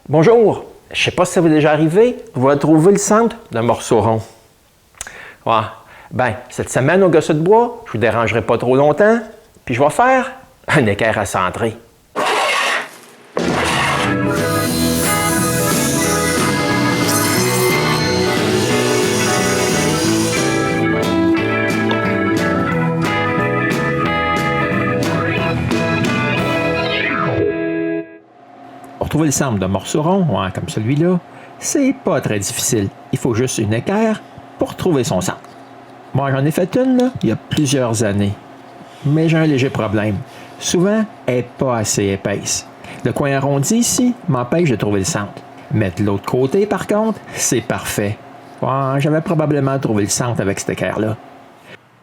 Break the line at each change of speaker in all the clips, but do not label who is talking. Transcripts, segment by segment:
Bonjour, je ne sais pas si ça vous est déjà arrivé, vous retrouvez le centre d'un morceau rond. Ouais. Cette semaine au gosseux de bois, je ne vous dérangerai pas trop longtemps, puis je vais faire un équerre à centrer. Pour trouver le centre d'un morceau rond, ouais, comme celui-là, c'est pas très difficile. Il faut juste une équerre pour trouver son centre. Moi, j'en ai fait une, là, il y a plusieurs années. Mais j'ai un léger problème. Souvent, elle n'est pas assez épaisse. Le coin arrondi ici m'empêche de trouver le centre. Mais de l'autre côté, par contre, c'est parfait. Ouais, j'avais probablement trouvé le centre avec cette équerre-là.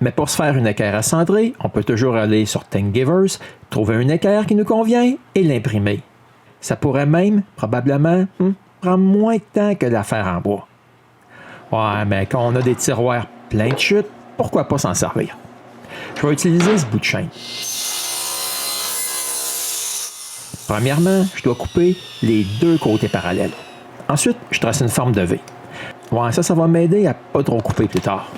Mais pour se faire une équerre à centrer, on peut toujours aller sur Thingiverse, trouver une équerre qui nous convient et l'imprimer. Ça pourrait même, probablement, prendre moins de temps que l'affaire en bois. Ouais, mais quand on a des tiroirs pleins de chutes, pourquoi pas s'en servir? Je vais utiliser ce bout de chaîne. Premièrement, je dois couper les deux côtés parallèles. Ensuite, je trace une forme de V. Ouais, ça va m'aider à pas trop couper plus tard.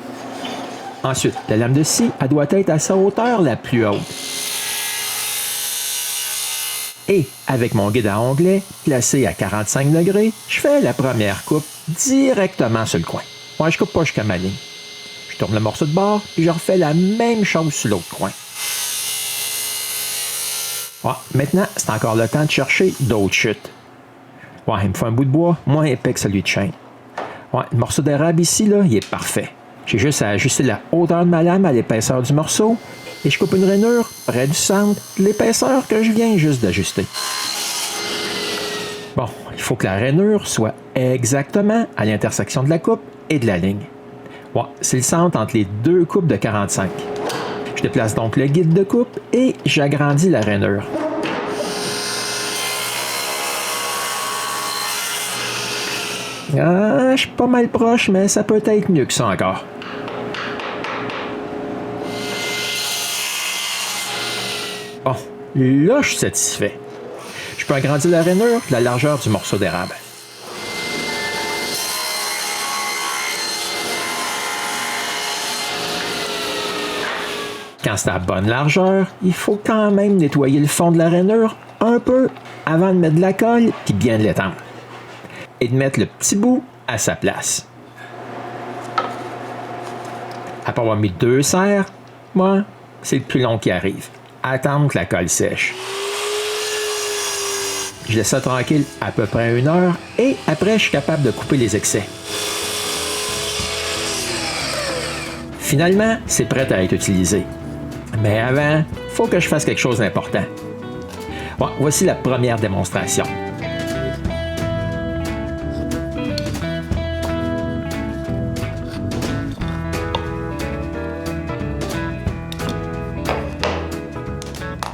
Ensuite, la lame de scie, elle doit être à sa hauteur la plus haute. Et avec mon guide à onglets placé à 45 degrés, je fais la première coupe directement sur le coin. Moi, je coupe pas jusqu'à ma ligne. Je tourne le morceau de bord et je refais la même chose sur l'autre coin. Ouais, maintenant, c'est encore le temps de chercher d'autres chutes. Ouais, il me faut un bout de bois moins épais que celui de chêne. Ouais, le morceau d'érable ici, là, il est parfait. J'ai juste à ajuster la hauteur de ma lame à l'épaisseur du morceau et je coupe une rainure près du centre de l'épaisseur que je viens juste d'ajuster. Bon, il faut que la rainure soit exactement à l'intersection de la coupe et de la ligne. Ouais, c'est le centre entre les deux coupes de 45. Je déplace donc le guide de coupe et j'agrandis la rainure. Ah, je suis pas mal proche, mais ça peut être mieux que ça encore. Bon, là, je suis satisfait. Je peux agrandir la rainure de la largeur du morceau d'érable. Quand c'est à bonne largeur, il faut quand même nettoyer le fond de la rainure un peu avant de mettre de la colle puis bien de l'étendre. Et de mettre le petit bout à sa place. Après avoir mis 2 serres, moi, c'est le plus long qui arrive. Attendre que la colle sèche. Je laisse ça tranquille à peu près 1 heure et après, je suis capable de couper les excès. Finalement, c'est prêt à être utilisé. Mais avant, il faut que je fasse quelque chose d'important. Bon, voici la première démonstration.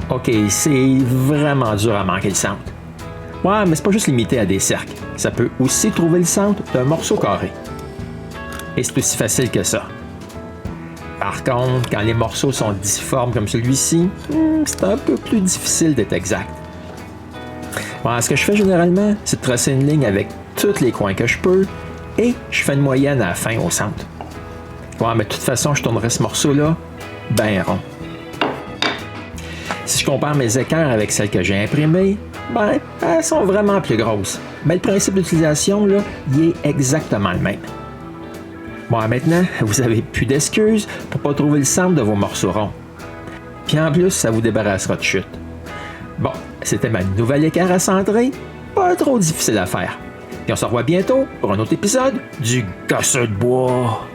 OK, c'est vraiment dur à manquer le centre. Ouais, mais c'est pas juste limité à des cercles. Ça peut aussi trouver le centre d'un morceau carré. Et c'est aussi facile que ça. Par contre, quand les morceaux sont difformes comme celui-ci, c'est un peu plus difficile d'être exact. Ouais, ce que je fais généralement, c'est de tracer une ligne avec tous les coins que je peux et je fais une moyenne à la fin au centre. Ouais, mais de toute façon, je tournerai ce morceau-là bien rond. Si je compare mes équerres avec celles que j'ai imprimées, elles sont vraiment plus grosses. Mais le principe d'utilisation, là, il est exactement le même. Bon, maintenant, vous avez plus d'excuses pour ne pas trouver le centre de vos morceaux ronds. Puis en plus, ça vous débarrassera de chute. Bon, c'était ma nouvelle équerre à centrer, pas trop difficile à faire. Puis on se revoit bientôt pour un autre épisode du Gosseux de bois.